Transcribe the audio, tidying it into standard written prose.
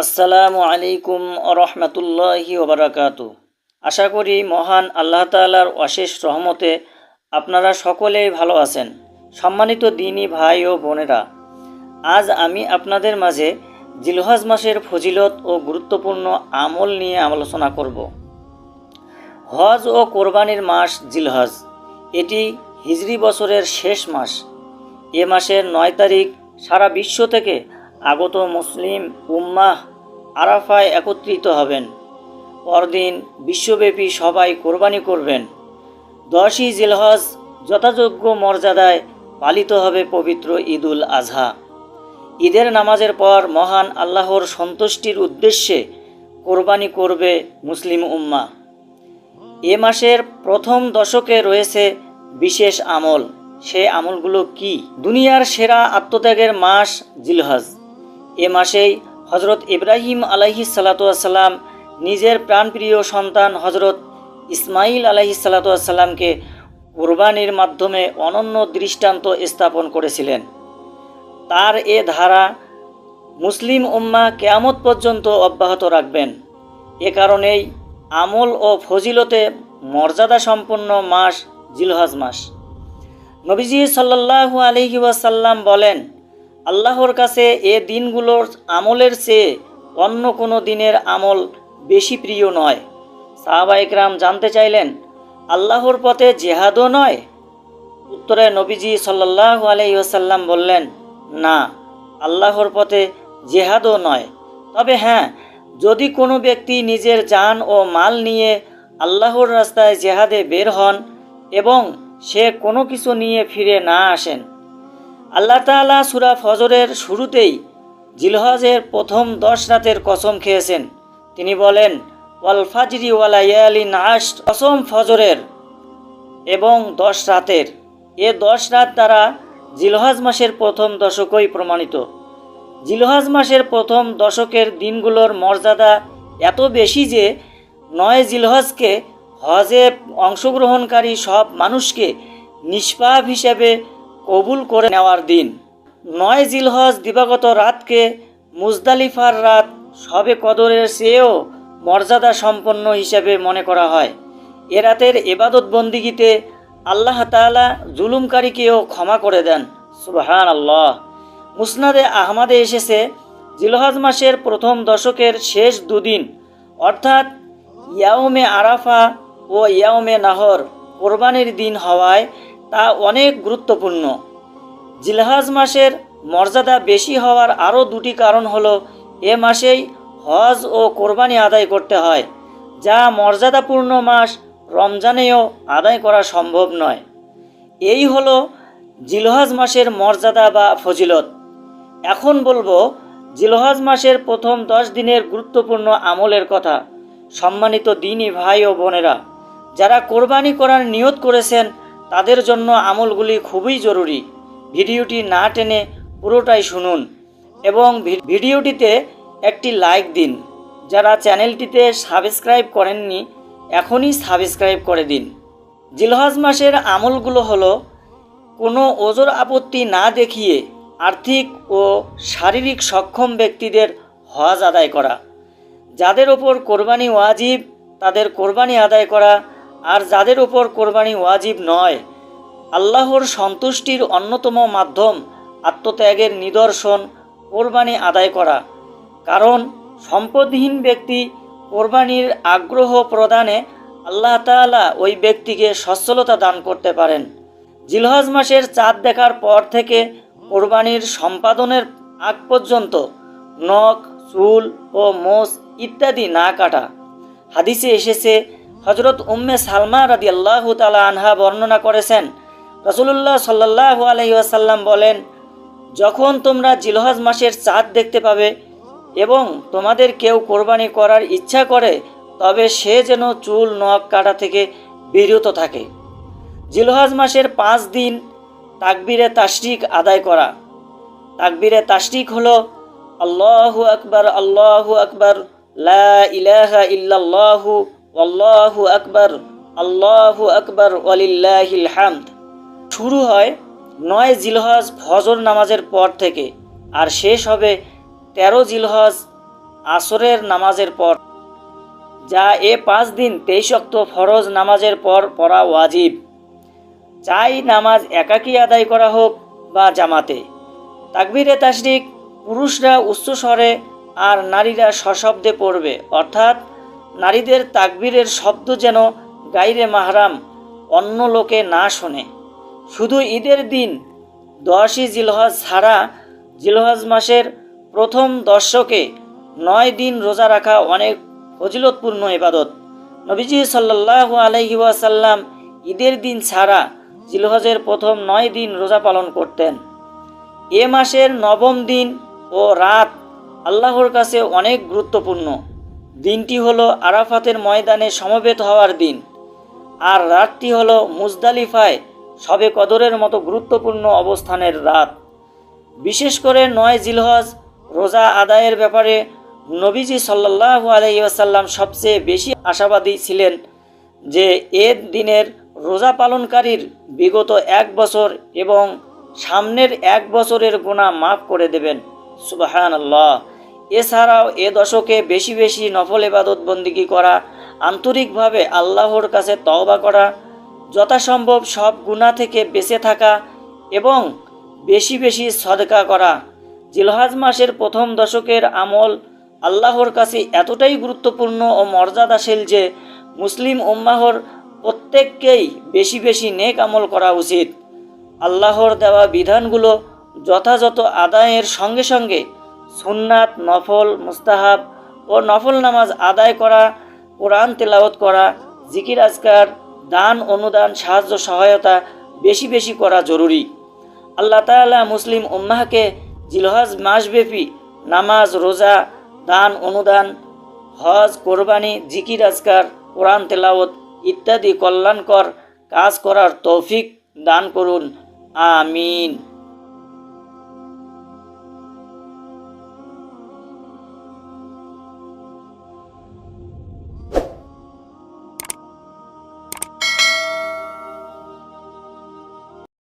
আসসালামু আলাইকুম রহমতুল্লাহি ওবরাকাতু। আশা করি মহান আল্লাহ তাআলার অশেষ রহমতে আপনারা সকলেই ভালো আছেন। সম্মানিত দিনী ভাই ও বোনেরা, আজ আমি আপনাদের মাঝে জিলহজ মাসের ফজিলত ও গুরুত্বপূর্ণ আমল নিয়ে আলোচনা করব। হজ ও কোরবানির মাস জিলহজ, এটি হিজরি বছরের শেষ মাস। এ মাসের 9 তারিখ সারা বিশ্ব থেকে আগত মুসলিম উম্মাহ আরাফায় একত্রিত হবেন। পরদিন বিশ্বব্যাপী সবাই কোরবানি করবেন। 10ই জিলহজ যথাযোগ্য মর্যাদায় পালিত হবে পবিত্র ঈদুল আজহা। ঈদের নামাজের পর মহান আল্লাহর সন্তুষ্টির উদ্দেশ্যে কোরবানি করবে মুসলিম উম্মাহ। এ মাসের প্রথম দশকে রয়েছে বিশেষ আমল। সে আমলগুলো কি? দুনিয়ার সেরা আত্মত্যাগের মাস জিলহজ। এ মাসেই হজরত ইব্রাহিম আলাইহিস সালাতু ওয়াস সালাম নিজের প্রাণপ্রিয় সন্তান হজরত ইসমাইল আলাইহিস সালাতু ওয়াস সালামকে কোরবানির মাধ্যমে অনন্য দৃষ্টান্ত স্থাপন করেছিলেন। তার এ ধারা মুসলিম উম্মাহ কিয়ামত পর্যন্ত অব্যাহত রাখবেন। এ কারণেই আমল ও ফজিলতে মর্যাদা সম্পন্ন মাস জিলহজ মাস। নবীজি সাল্লাল্লাহু আলাইহি ওয়াসাল্লাম বলেন, আল্লাহর কাছে এ দিনগুলোর আমলের চেয়ে অন্য কোনো দিনের আমল বেশি প্রিয় নয়। সাহাবা ইকরাম জানতে চাইলেন, আল্লাহর পথে জেহাদও নয়? উত্তরে নবীজি সাল্লাল্লাহু আলাইহি ওয়াসাল্লাম বললেন, না, আল্লাহর পথে জেহাদও নয়। তবে হ্যাঁ, যদি কোনো ব্যক্তি নিজের জান ও মাল নিয়ে আল্লাহর রাস্তায় জেহাদে বের হন এবং সে কোনো কিছু নিয়ে ফিরে না আসেন। আল্লাহ তাআলা সূরা ফজরের শুরুতেই জিলহজের প্রথম 10 রাতের কসম খেয়েছেন। তিনি বলেন, ওয়াল ফাজরি ওয়া লায়ালিন আশর, কসম ফজরের এবং 10 রাতের। এ 10 রাত দ্বারা জিলহজ মাসের প্রথম দশকই প্রমাণিত। জিলহজ মাসের প্রথম দশকের দিনগুলোর মর্যাদা এত বেশি যে 9 জিলহজকে হজে অংশগ্রহণকারী সব মানুষকে নিষ্পাপ হিসেবে কবুল করে নেওয়ার দিন। 9 জিলহজ দিবাগত রাতকে মুজদালিফার রাত শবে কদরের চেয়েও মর্যাদা সম্পন্ন হিসেবে মনে করা হয়। এ রাতের ইবাদত বন্দিগিতে আল্লাহ তাআলা জুলুমকারীকেও ক্ষমা করে দেন। সুবহানাল্লাহ। মুসনাদে আহমদে এসেছে, জিলহজ মাসের প্রথম দশকের শেষ দুদিন অর্থাৎ ইয়াউমে আরাফা ও ইয়াউমে নাহর কোরবানির দিন হওয়ায় তা অনেক গুরুত্বপূর্ণ। জিলহজ মাসের মর্যাদা বেশি হওয়ার আরও 2টি কারণ হলো, এ মাসেই হজ ও কোরবানি আদায় করতে হয়, যা মর্যাদাপূর্ণ মাস রমজানেও আদায় করা সম্ভব নয়। এই হলো জিলহজ মাসের মর্যাদা বা ফজিলত। এখন বলবো জিলহজ মাসের প্রথম 10 দিনের গুরুত্বপূর্ণ আমলের কথা। সম্মানিত দিনী ভাই ও বোনেরা, যারা কোরবানি করার নিয়ত করেছেন তাদের জন্য আমলগুলি খুবই জরুরি। ভিডিওটি না টেনে পুরোটাই শুনুন এবং ভিডিওটিতে একটি লাইক দিন। যারা চ্যানেলটিতে সাবস্ক্রাইব করেননি এখনই সাবস্ক্রাইব করে দিন। জিলহজ মাসের আমলগুলো হলো, কোনো ওজর আপত্তি না দেখিয়ে আর্থিক ও শারীরিক সক্ষম ব্যক্তিদের হজ আদায় করা, যাদের ওপর কোরবানি ওয়াজিব তাদের কোরবানি আদায় করা, আর যাদের ওপর কোরবানি ওয়াজিব নয়। আল্লাহর সন্তুষ্টির অন্যতম মাধ্যম আত্মত্যাগের নিদর্শন কোরবানি আদায় করা, কারণ সম্পদহীন ব্যক্তি কোরবানির আগ্রহ প্রদানে আল্লাহ তাআলা ওই ব্যক্তিকে সচ্ছলতা দান করতে পারেন। জিলহজ মাসের চাঁদ দেখার পর থেকে কোরবানির সম্পাদনের আগ পর্যন্ত নখ, চুল ও মোষ ইত্যাদি না কাটা। হাদিসে এসেছে, হজরত উম্মে সালমা রাদিয়াল্লাহু তাআলা আনহা বর্ণনা করেছেন, রাসূলুল্লাহ সাল্লাল্লাহু আলাইহি ওয়াসাল্লাম বলেন, যখন তোমরা জিলহজ মাসের চাঁদ দেখতে পাবে এবং তোমাদের কেউ কোরবানি করার ইচ্ছা করে তবে সে যেন চুল নখ কাটা থেকে বিরত থাকে। জিলহজ মাসের 5 দিন তাকবীরে তাশরিক আদায় করা। তাকবীরে তাশরিক হলো আল্লাহু আকবার, আল্লাহু আকবার, লা ইলাহা ইল্লাল্লাহু, আল্লাহু আকবার, আল্লাহু আকবার, ওয়ালিল্লাহিল হামদ। শুরু হয় 9 জিলহজ ফজর নামাজের পর থেকে আর শেষ হবে 13 জিলহজ আসরের নামাজের পর, যা এ 5 দিন 23 ওয়াক্ত ফরজ নামাজের পর পড়া ওয়াজিব। চাই নামাজ একাকী আদায় করা হোক বা জামাতে। তাকবীরে তাশরিক পুরুষরা উচ্চস্বরে আর নারীরা সশব্দে পড়বে, অর্থাৎ নারীদের তাকবীরের শব্দ যেন গাইরে মাহরাম অন্য লোকে না শোনে। শুধু ঈদের দিন 10ই জিলহজ ছাড়া জিলহজ মাসের প্রথম দশকে 9 দিন রোজা রাখা অনেক ফজিলতপূর্ণ ইবাদত। নবীজি সাল্লাল্লাহু আলাইহি ওয়াসাল্লাম ঈদের দিন ছাড়া জিলহজের প্রথম 9 দিন রোজা পালন করতেন। এ মাসের 9ম দিন ও রাত আল্লাহর কাছে অনেক গুরুত্বপূর্ণ। দিনটি হলো আরাফাতের ময়দানে সমবেত হওয়ার দিন, আর রাতটি হলো মুজদালিফায় শবে কদরের মতো গুরুত্বপূর্ণ অবস্থানের রাত। বিশেষ করে 9 জিলহজ রোজা আদায়ের ব্যাপারে নবীজি সাল্লাল্লাহু আলাইহি ওয়াসাল্লাম সবচেয়ে বেশি আশাবাদী ছিলেন যে এ দিনের রোজা পালনকারীর বিগত 1 বছর এবং সামনের 1 বছরের গুনাহ মাফ করে দেবেন। সুবহানাল্লাহ। এছাড়াও এ দশকে বেশি বেশি নফল ইবাদত বন্দিগি করা, আন্তরিকভাবে আল্লাহর কাছে তওবা করা, যথাসম্ভব সব গুনাহ থেকে বেঁচে থাকা এবং বেশি বেশি সদকা করা। জিলহজ মাসের প্রথম দশকের আমল আল্লাহর কাছে এতটাই গুরুত্বপূর্ণ ও মর্যাদাশীল যে মুসলিম উম্মাহর প্রত্যেককেই বেশি বেশি নেক আমল করা উচিত। আল্লাহর দেওয়া বিধানগুলো যথাযথ আদায়ের সঙ্গে সঙ্গে সুন্নাত, নফল, মুস্তাহাব ও নফল নামাজ আদায় করা, কোরআন তেলাওয়াত করা, জিকির আজকার, দান অনুদান, সাহায্য সহায়তা বেশি বেশি করা জরুরি। আল্লাহ তাআলা মুসলিম উম্মাহকে জিলহজ মাসব্যাপী নামাজ, রোজা, দান অনুদান, হজ, কোরবানি, জিকির আজকার, কোরআন তেলাওয়াত ইত্যাদি কল্যাণকর কাজ করার তৌফিক দান করুন। আমিন।